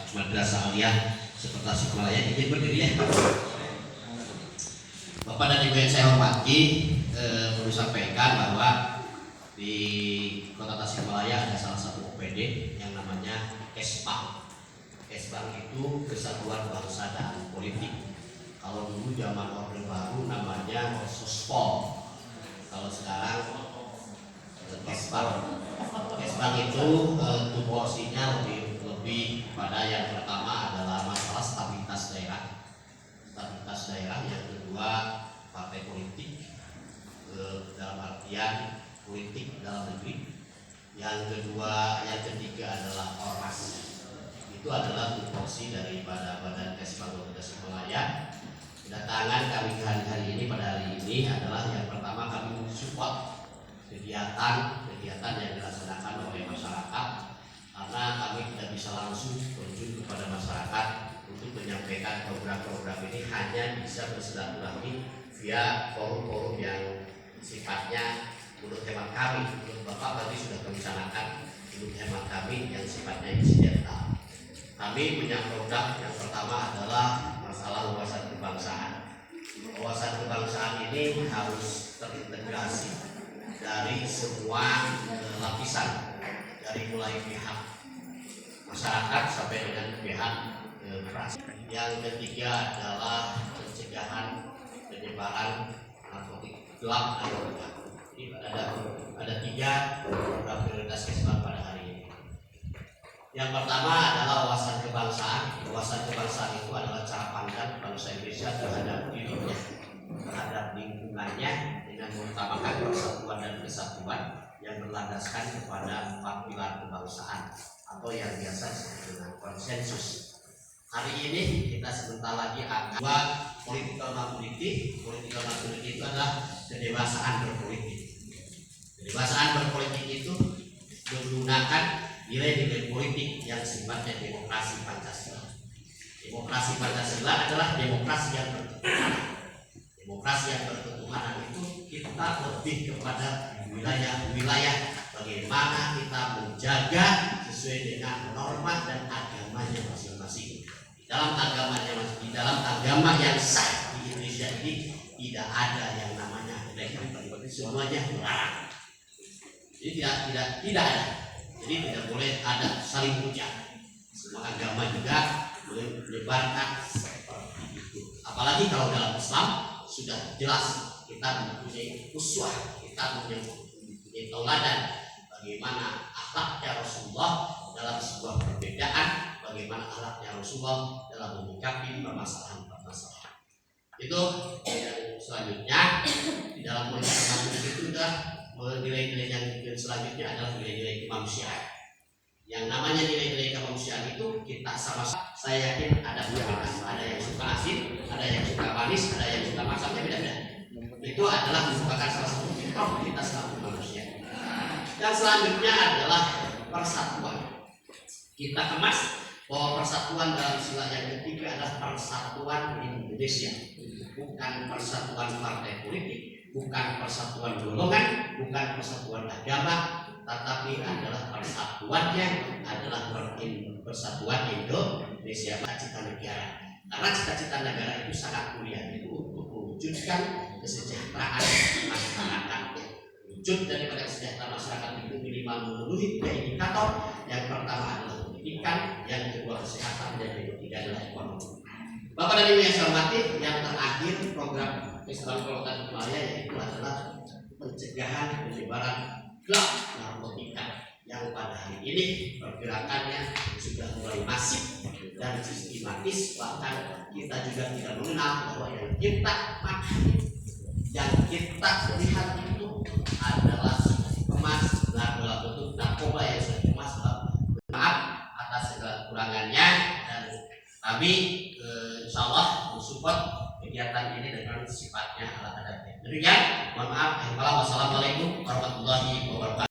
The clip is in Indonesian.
Madrasah Aliyah Seperti Malaya. Izin berdiri ya. Bapak dan Ibu yang saya hormati, perlu sampaikan bahwa di Kota Tasikmalaya ada salah satu OPD yang namanya Kesbang. Kesbang itu Kesatuan Bangsa dan Politik. Kalau dulu zaman Orde Baru namanya Sospol. Kalau sekarang Kesbang. Kesbang itu tupoksinya lebih pada yang pertama adalah masalah stabilitas daerah. Stabilitas daerah, yang kedua partai politik dalam artian politik dalam negeri. Yang ketiga adalah ormas. Itu adalah tupoksi daripada Badan Kesbang Kota Tasikmalaya. Kedatangan kami hari ini pada hari ini adalah yang pertama kami support kegiatan yang dilaksanakan oleh masyarakat, karena kami tidak bisa langsung terjun kepada masyarakat untuk menyampaikan program-program ini, hanya bisa bersilaturahmi via forum-forum yang sifatnya menurut hemat kami, menurut Bapak tadi sudah merencanakan, menurut hemat kami yang sifatnya insidental. Kami punya program yang pertama adalah masalah wawasan kebangsaan. Wawasan kebangsaan ini harus terintegrasi dari semua lapisan, dari mulai pihak masyarakat sampai dengan pihak praksi. Yang ketiga adalah pencegahan penyebaran narkotik gelap dan narkotika. Jadi ada 3 program prioritas Kesbang pada hari ini. Yang pertama adalah wawasan kebangsaan. Wawasan kebangsaan itu adalah cara pandang bangsa Indonesia terhadap dirinya, terhadap lingkungannya, dengan mengutamakan persatuan dan kesatuan yang berlandaskan kepada 4 pilar kebangsaan atau yang biasa disebut dengan konsensus. Hari ini kita sebentar lagi akan political maturity. Political maturity itu adalah kedewasaan berpolitik. Kedewasaan berpolitik itu menggunakan nilai-nilai politik yang sifatnya demokrasi Pancasila. Demokrasi Pancasila adalah demokrasi yang berketuhanan. Demokrasi yang berketuhanan itu kita lebih kepada wilayah-wilayah bagaimana kita menjaga sesuai dengan norma dan agamanya masing-masing. Di dalam agama yang sah di Indonesia ini tidak ada yang namanya negatif, semuanya melarang. Jadi tidak ada. Jadi tidak boleh ada saling hujat. Semua agama juga menyebarkan seperti itu. Apalagi kalau dalam Islam sudah jelas kita mempunyai uswah, kita mempunyai tauladan bagaimana akhlaknya Rasulullah dalam sebuah perbedaan, bagaimana akhlaknya Rasulullah dalam menyikapi permasalahan. Itu yang selanjutnya di dalam politik itu sudah nilai-nilai yang selanjutnya adalah nilai-nilai kemanusiaan. Yang namanya nilai-nilai kemanusiaan itu kita sama-sama, saya yakin ada perbedaan, ada yang suka asin, ada yang suka manis, ada yang suka masamnya beda-beda. Itu adalah merupakan salah satu fitrah kita selaku manusia. Dan selanjutnya adalah persatuan. Kita kemas bahwa persatuan dalam istilah yang ketiga adalah persatuan Indonesia, bukan persatuan partai politik, bukan persatuan golongan, bukan persatuan agama, tetapi adalah persatuannya adalah persatuan Indonesia, cita-cita negara. Karena cita-cita negara itu sangat mulia, itu untuk mewujudkan kesejahteraan masyarakat. Wujud daripada kesejahteraan masyarakat itu minimal memenuhi 3 indikator. Yang pertama adalah pendidikan, yang kedua kesehatan, dan yang ketiga adalah ekonomi. Bapak dan Ibu yang saya hormati, yang terakhir program Kesbang Kota Tasikmalaya yaitu adalah pencegahan penyebaran gelap narkotika, yang pada hari ini pergerakannya sudah mulai masif dan sistematis. Bahkan kita juga tidak mengenal bahwa yang kita makan, yang kita lihat itu adalah dikemas dalam bentuk narkoba yang sudah dikemas. Maaf atas segala kekurangannya, dan kami insya Allah mensupport kegiatan ini dengan sifatnya ala kadarnya. Demikian, mohon maaf. Wassalamualaikum warahmatullahi wabarakatuh.